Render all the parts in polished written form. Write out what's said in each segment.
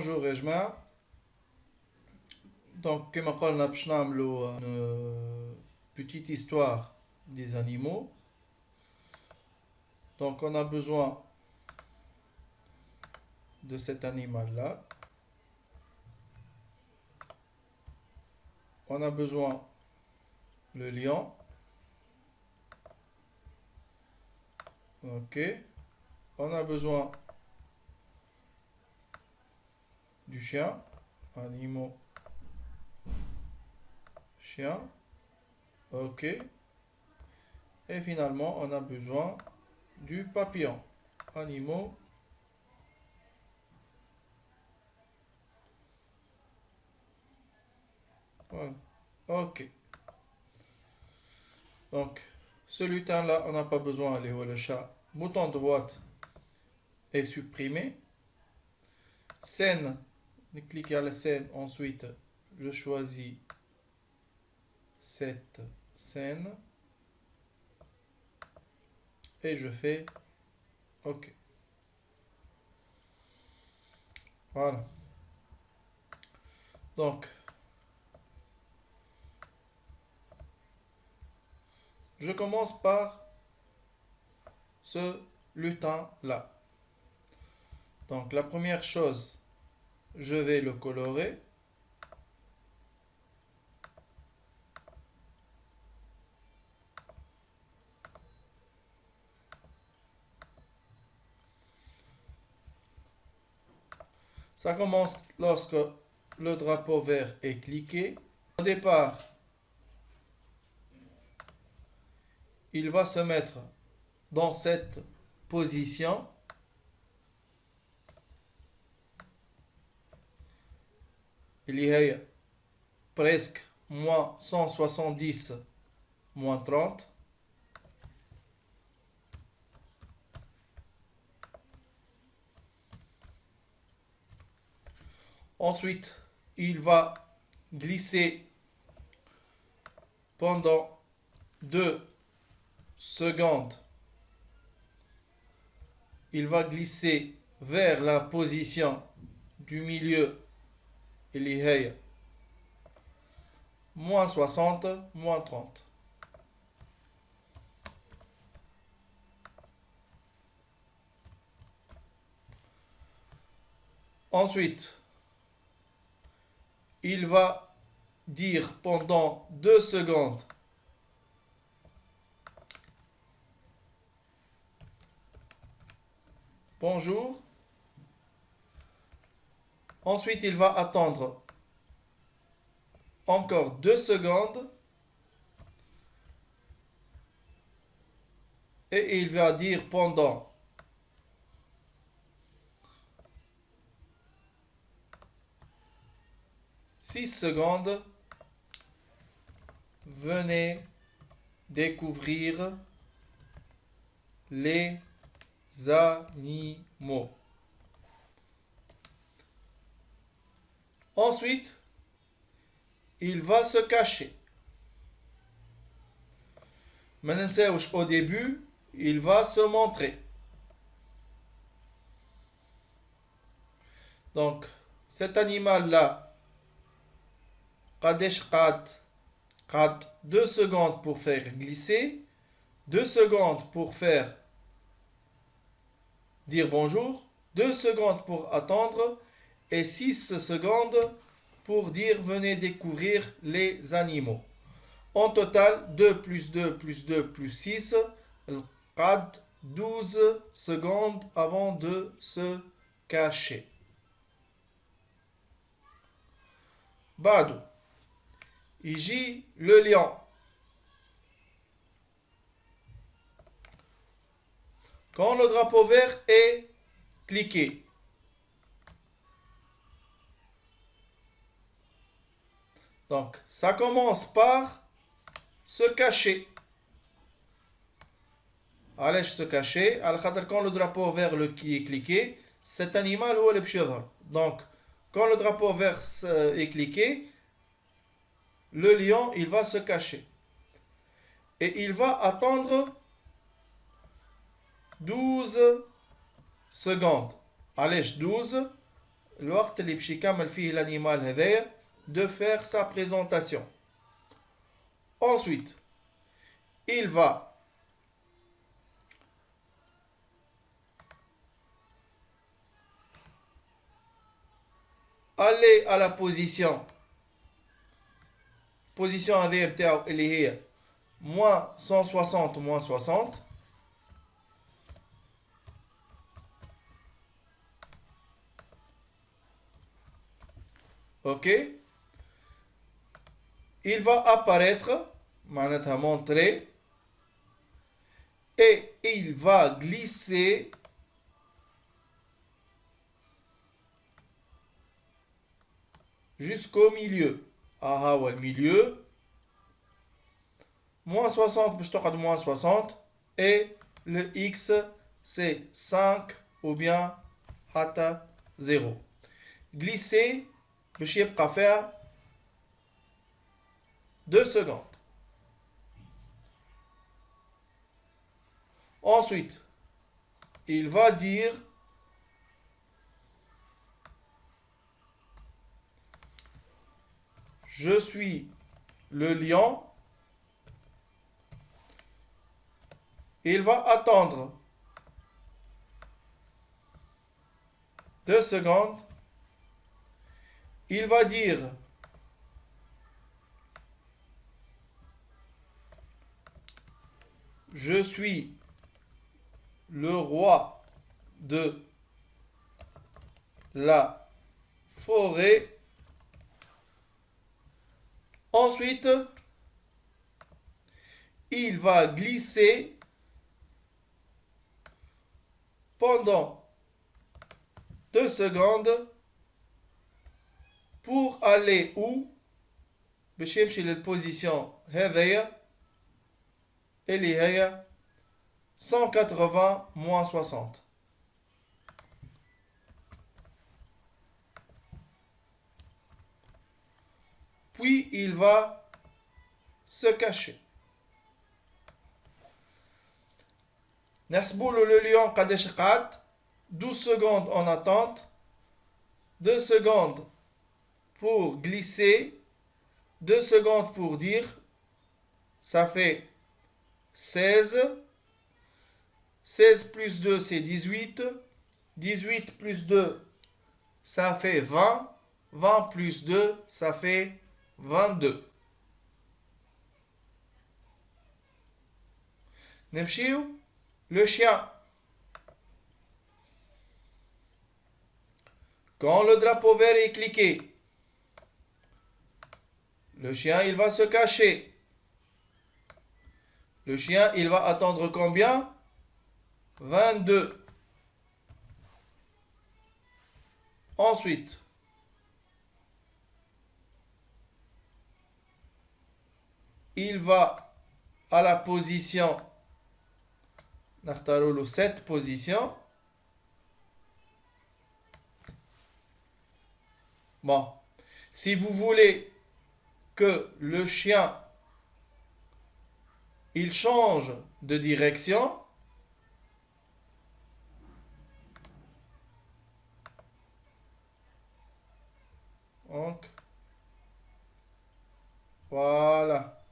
Bonjour يا جماعة. Donc كما قلنا باش نعملو une petite histoire des animaux. Donc on a besoin de cet animal-là. On a besoin le lion. Ok. On a besoin du chien. Animaux. Chien. Ok. Et finalement, on a besoin du papillon. Animaux. Voilà. Ok. Donc, ce lutin-là, on n'a pas besoin. Allez, le chat. Bouton droite est supprimé. Scène. Je clique sur la scène. Ensuite, je choisis cette scène. Et je fais OK. Voilà. Donc, je commence par ce lutin-là. Donc, la première chose, je vais le colorer. Ça commence lorsque le drapeau vert est cliqué. Au départ, il va se mettre dans cette position. Il y a presque moins 170, moins 30. Ensuite, il va glisser pendant 2 secondes. Il va glisser vers la position du milieu. Il y a moins 60, moins 30. Ensuite, il va dire pendant 2 secondes bonjour. Ensuite, il va attendre encore 2 secondes. Et il va dire pendant 6 secondes, venez découvrir les animaux. Ensuite, il va se cacher. Maintenant, au début, il va se montrer. Donc, cet animal-là, قعد 2 secondes pour faire glisser, 2 secondes pour faire dire bonjour, 2 secondes pour attendre et 6 secondes pour dire venez découvrir les animaux. En total, 2 plus 2 plus 2 plus 6, 12 secondes avant de se cacher. Badou. يجي le lion. Quand le drapeau vert est cliqué, donc ça commence par se cacher. Allez se cacher. Quand le drapeau vert est cliqué, cet animal est le pchidar. Donc quand le drapeau vert est cliqué, le lion, il va se cacher. Et il va attendre 12 secondes. Allez, 12. الوقت اللي باش يكمل فيه l'animal هذايا de faire sa présentation. Ensuite, il va aller à la position هذه بتاعو اللي هي moins 160 moins 60. Ok, il va apparaître, معناتها montrer, et il va glisser jusqu'au milieu. Ah ouais, le milieu. Moins 60, je te moins 60. Et le X, c'est 5 ou bien hata 0. Glisser, je vais faire 2 secondes. Ensuite, il va dire je suis le lion. Il va attendre 2 secondes. Il va dire je suis le roi de la forêt. Ensuite, il va glisser pendant 2 secondes pour aller où? باش يمشي للبوزيسيون هذيا اللي هي 180 moins 60. Puis il va se cacher. نحسبوا له le lion قداش قعد. 12 secondes en attente, 2 secondes pour glisser, 2 secondes pour dire, ça fait 16, 16 plus 2 c'est 18, 18 plus 2 ça fait 20, 20 plus 2 ça fait 22. نمشيو le chien. Quand le drapeau vert est cliqué, le chien il va se cacher. Le chien il va attendre combien? 22. Ensuite, il va à la position, cette position. Bon, si vous voulez que le chien il change de direction, donc voilà.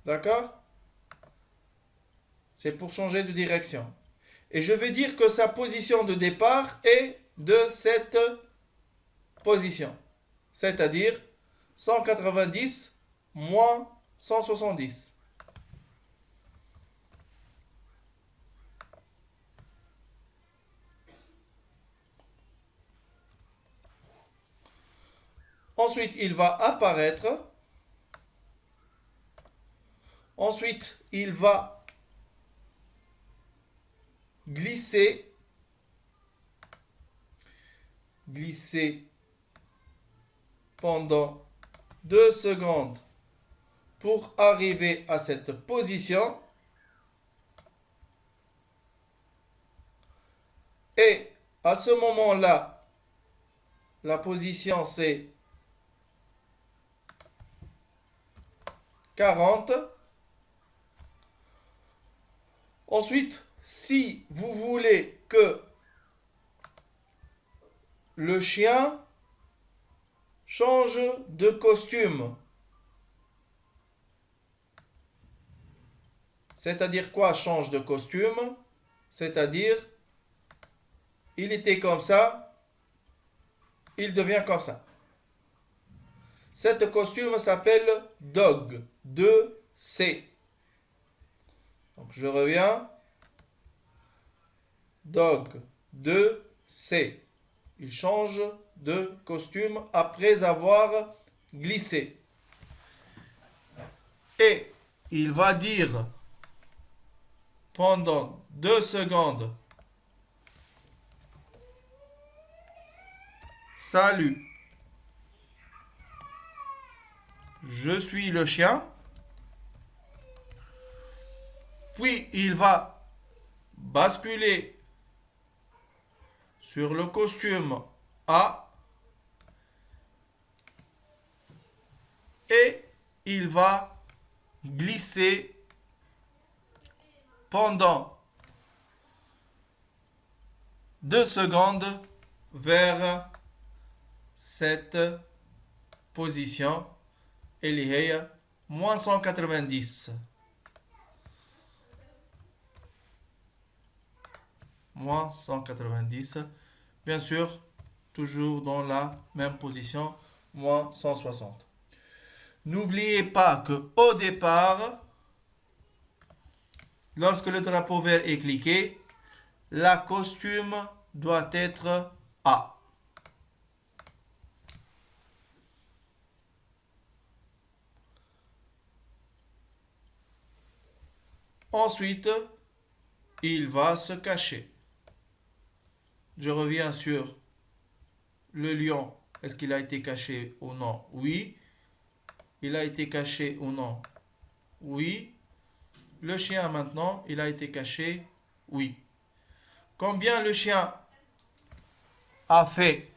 D'accord? C'est pour changer de direction. Et je vais dire que sa position de départ est de cette position. C'est-à-dire 190 moins 170. Ensuite, il va apparaître. Ensuite, il va glisser pendant 2 secondes pour arriver à cette position. Et à ce moment-là, la position c'est 40. Ensuite, si vous voulez que le chien change de costume, c'est-à-dire quoi change de costume? C'est-à-dire, il était comme ça, il devient comme ça. Cet costume s'appelle dog, 2C. Donc je reviens. Dog, 2C. Il change de costume après avoir glissé. Et il va dire pendant 2 secondes salut, je suis le chien. Puis il va basculer sur le costume A et il va glisser pendant 2 secondes vers cette position اللي هي moins 190. Moins 190. Bien sûr, toujours dans la même position, moins 160. N'oubliez pas que au départ, lorsque le drapeau vert est cliqué, la costume doit être A. Ensuite, il va se cacher. Je reviens sur le lion. Est-ce qu'il a été caché ou non? Oui. Il a été caché ou non? Oui. Le chien maintenant, il a été caché? Oui. Combien le chien a fait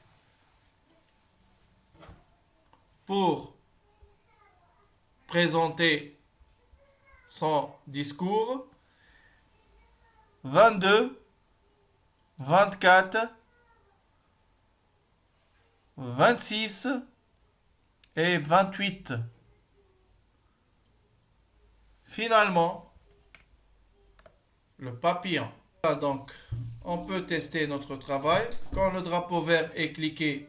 pour présenter son discours? 22, 24, 26 et 28. Finalement, le papillon. Donc, on peut tester notre travail. Quand le drapeau vert est cliqué,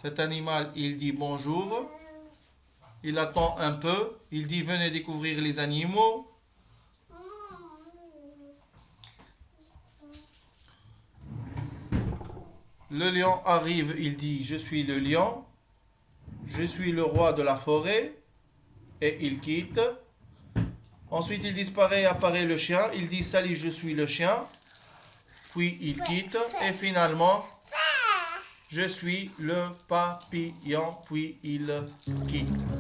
cet animal, il dit bonjour. Il attend un peu. Il dit venez découvrir les animaux. Le lion arrive, il dit je suis le lion. Je suis le roi de la forêt. Et il quitte. Ensuite, il disparaît, apparaît le chien. Il dit salut, je suis le chien. Puis il quitte. Et finalement, je suis le papillon. Puis il quitte.